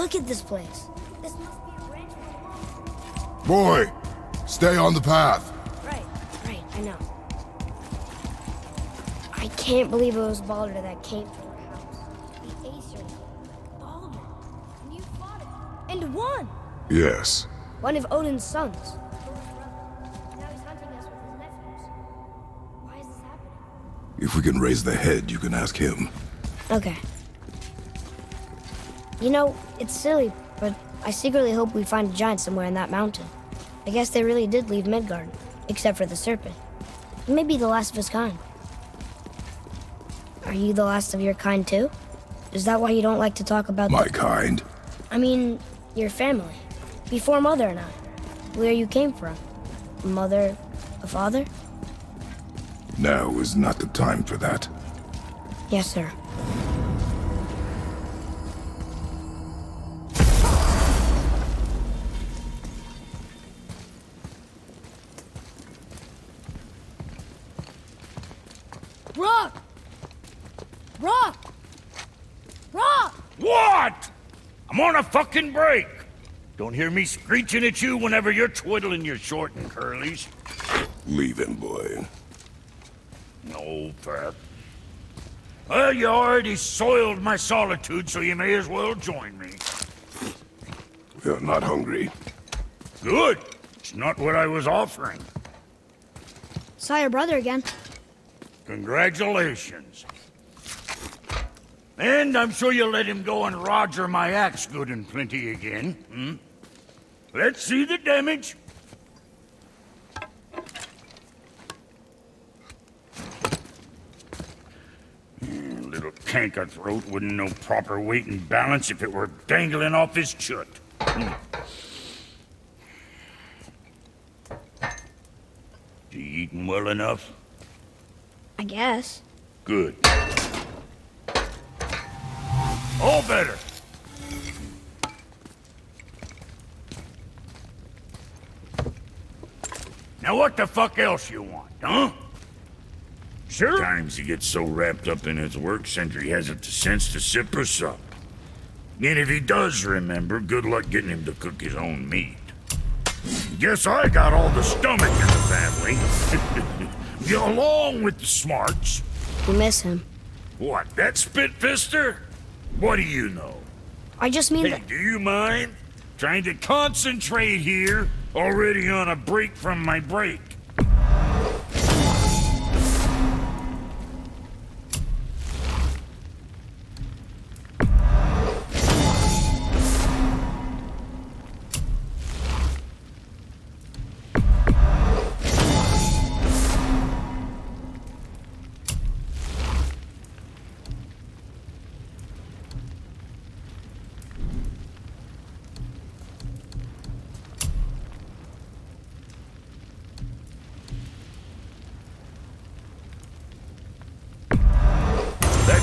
Look at this place. This must be a branch of the Boy, stay on the path. Right, I know. I can't believe it was Baldur that came to our house. The Aesir. Baldur. And you fought him. And won! Yes. One of Odin's sons. Now he's hunting us with his nephews. Why is this happening? If we can raise the head, you can ask him. Okay. You know, it's silly, but I secretly hope we find a giant somewhere in that mountain. I guess they really did leave Midgard, except for the serpent. He may be the last of his kind. Are you the last of your kind too? Is that why you don't like to talk about My kind? I mean, your family. Before Mother and I. Where you came from. A mother, a father? Now is not the time for that. Yes, sir. Rock! Rock! Rock! What? I'm on a fucking break. Don't hear me screeching at you whenever you're twiddling your short and curlies. Leave him, boy. No, Pat. Well, you already soiled my solitude, so you may as well join me. We're not hungry. Good. It's not what I was offering. Saw your brother again. Congratulations. And I'm sure you'll let him go and roger my axe good and plenty again, hmm? Let's see the damage. Little canker throat wouldn't know proper weight and balance if it were dangling off his chut. You eating well enough? I guess. Good. All better. Now what the fuck else you want, huh? Sure. Times he gets so wrapped up in his work, Sentry hasn't the sense to sip or sup. And if he does remember, good luck getting him to cook his own meat. Guess I got all the stomach in the family. Along with the smarts. You miss him. What, that spit-fister? What do you know? I just mean Hey, that... do you mind? Trying to concentrate here. Already on a break from my break.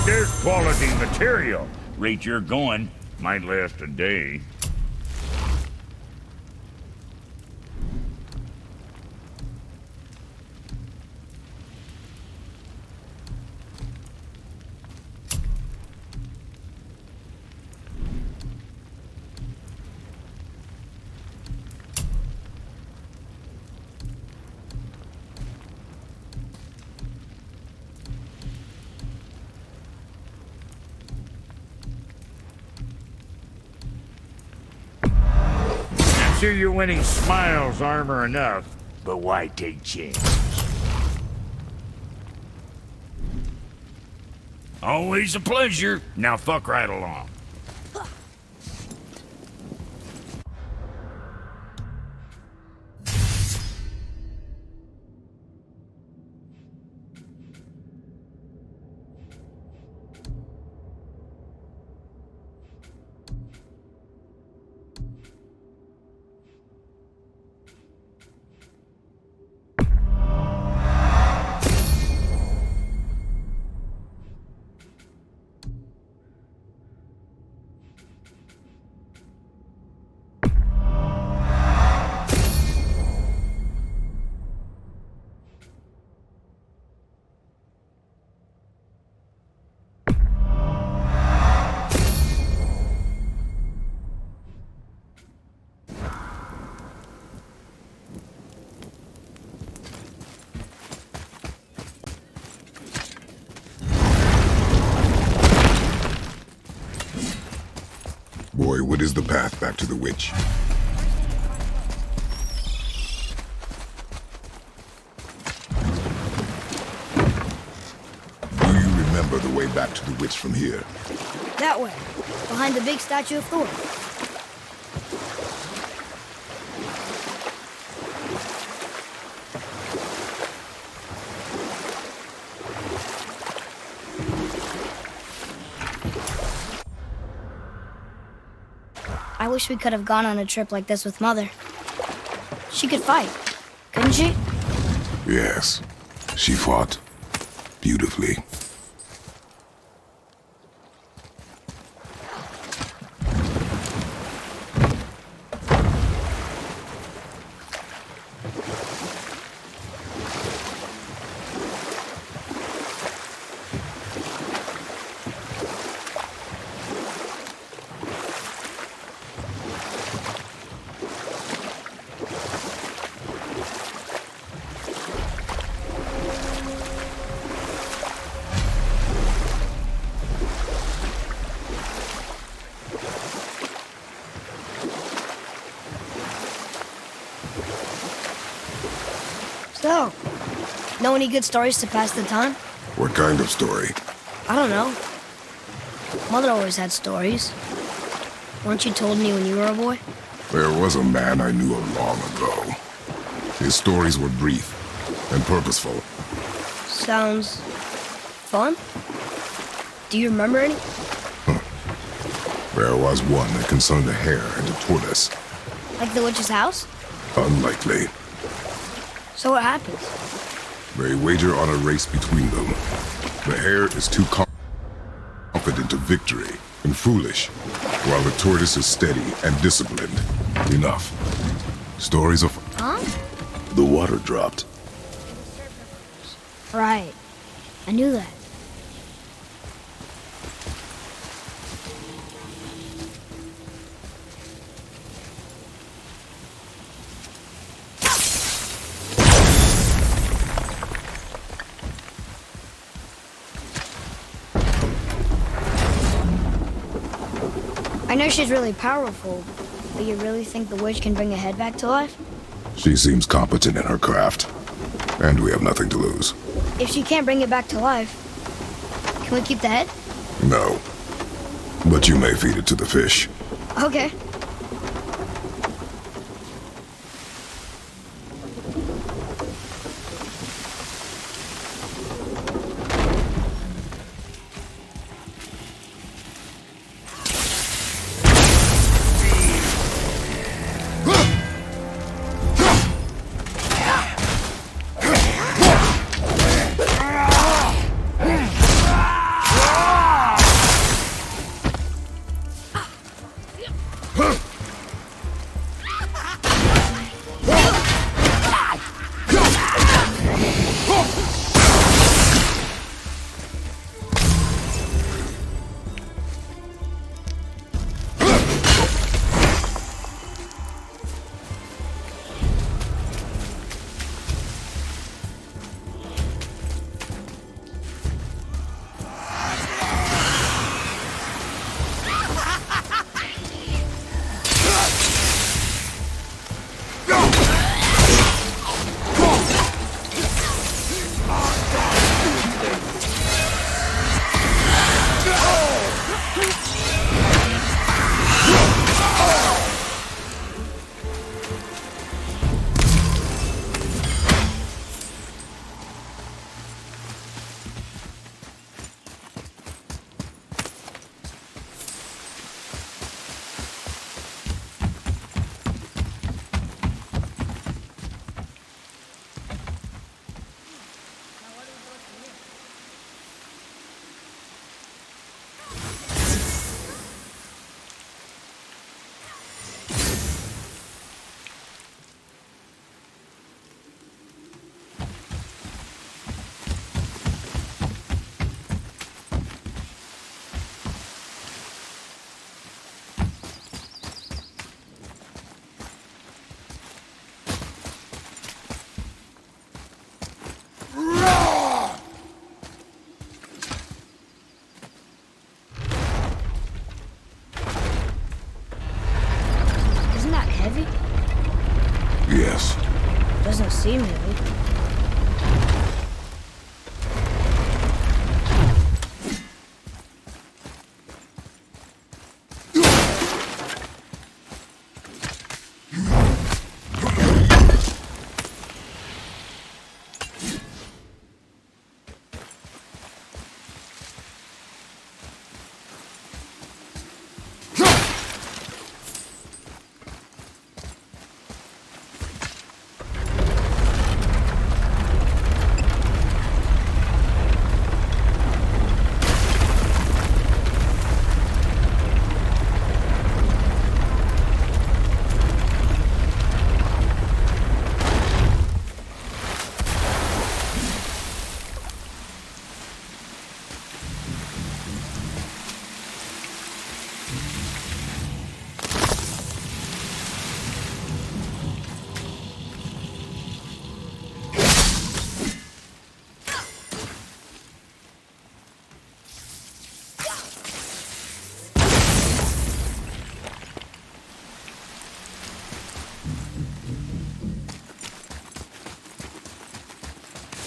There's quality material. Rate you're going, might last a day. Sure you're winning smiles, armor enough, but why take chances? Always a pleasure. Now fuck right along. boy, what is the path back to the witch? Do you remember the way back to the witch from here? That way, behind the big statue of Thor. I wish we could have gone on a trip like this with Mother. She could fight, couldn't she? Yes, she fought beautifully. So, know any good stories to pass the time? What kind of story? I don't know. Mother always had stories. Weren't you told any when you were a boy? There was a man I knew long ago. His stories were brief and purposeful. Sounds fun. Do you remember any? There was one that concerned a hare and a tortoise. Like the witch's house? Unlikely. So what happens? They wager on a race between them. The hare is too confident of victory and foolish, while the tortoise is steady and disciplined. Enough. Stories of... Huh? The water dropped. Right. I knew that. I know she's really powerful, but you really think the witch can bring a head back to life? She seems competent in her craft, and we have nothing to lose. If she can't bring it back to life, can we keep the head? No. But you may feed it to the fish. Okay.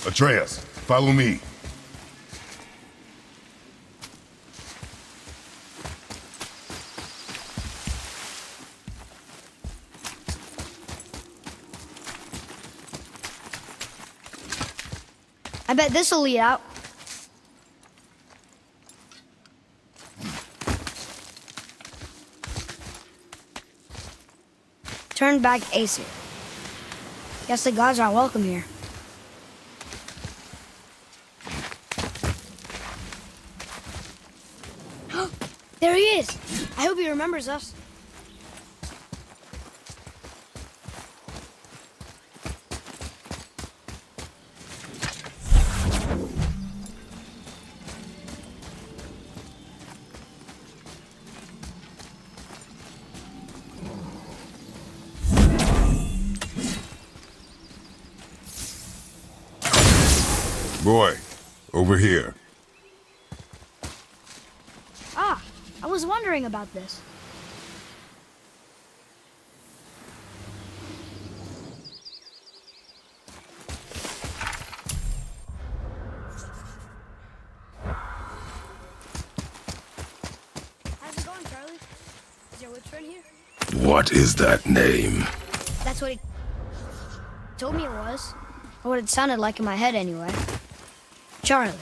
Atreus, follow me. I bet this'll lead out. Turn back Aesir. Guess the gods aren't welcome here. There he is! I hope he remembers us. Boy, over here. Ah, I was wondering about this. How's it going, Charlie? Is your witch friend here? What is that name? That's what he told me it was. Or what it sounded like in my head anyway. Charlie.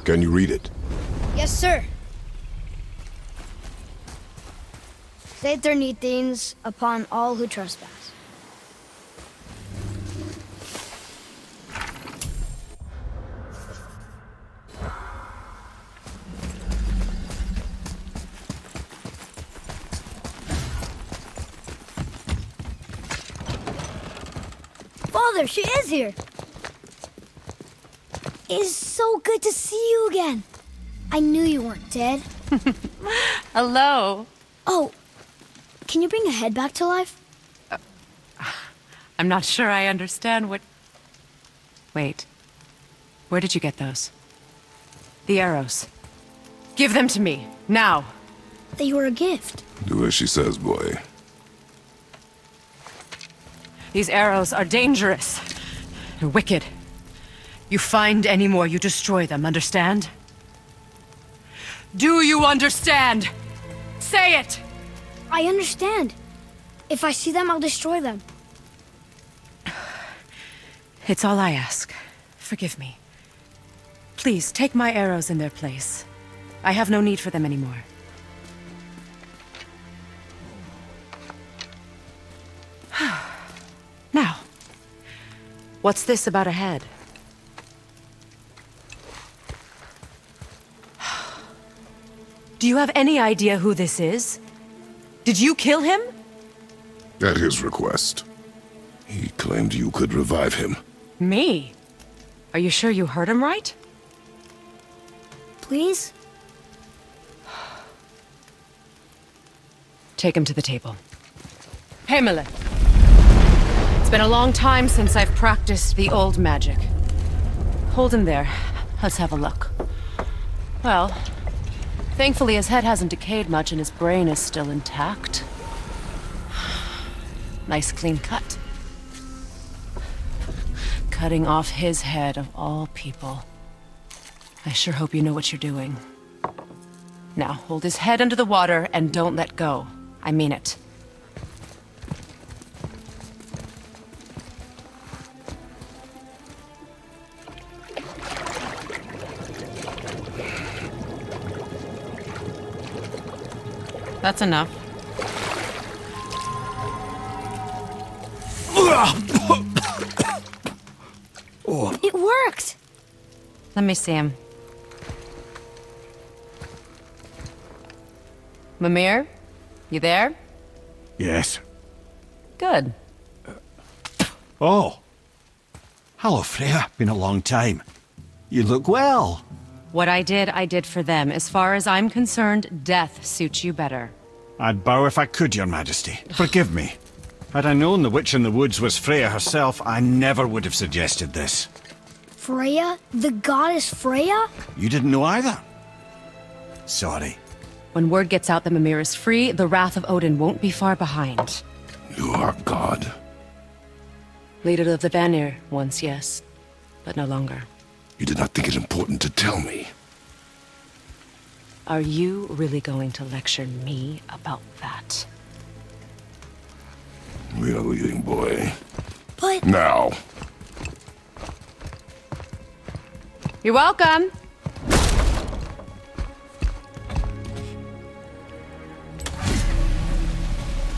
Can you read it? Yes, sir. Saeternithines upon all who trespass. Father, she is here. It is so good to see you again. I knew you weren't dead. Hello. Oh, can you bring a head back to life? I'm not sure I understand what... Wait. Where did you get those? The arrows. Give them to me, now. They were a gift. Do as she says, boy. These arrows are dangerous. They're wicked. You find any more, you destroy them, understand? Do you understand? Say it! I understand. If I see them, I'll destroy them. It's all I ask. Forgive me. Please, take my arrows in their place. I have no need for them anymore. Now, what's this about a head? Do you have any idea who this is? Did you kill him? At his request. He claimed you could revive him. Me? Are you sure you heard him right? Please? Take him to the table. Heimele. It's been a long time since I've practiced the old magic. Hold him there. Let's have a look. Well, thankfully his head hasn't decayed much and his brain is still intact. Nice clean cut. Cutting off his head of all people. I sure hope you know what you're doing. Now, hold his head under the water and don't let go. I mean it. That's enough. It worked! Let me see him. Mimir? You there? Yes. Good. Oh. Hello, Freya. Been a long time. You look well. What I did for them. As far as I'm concerned, death suits you better. I'd bow if I could, Your Majesty. Forgive me. Had I known the witch in the woods was Freya herself, I never would have suggested this. Freya? The goddess Freya? You didn't know either? Sorry. When word gets out that Mimir is free, the wrath of Odin won't be far behind. You are God. Leader of the Vanir, once yes, but no longer. You did not think it important to tell me. Are you really going to lecture me about that? We are leaving, boy. But... Now. You're welcome.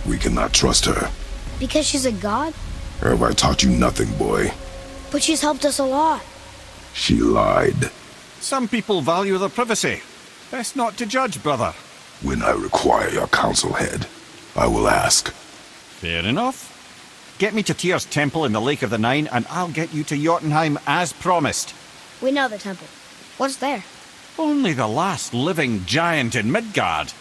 We cannot trust her. because she's a god? Have I taught you nothing, boy? But she's helped us a lot. She lied. Some people value their privacy. Best not to judge, brother. When I require your council head, I will ask. Fair enough. Get me to Tyr's temple in the Lake of the Nine, and I'll get you to Jotunheim as promised. We know the temple. What's there? Only the last living giant in Midgard.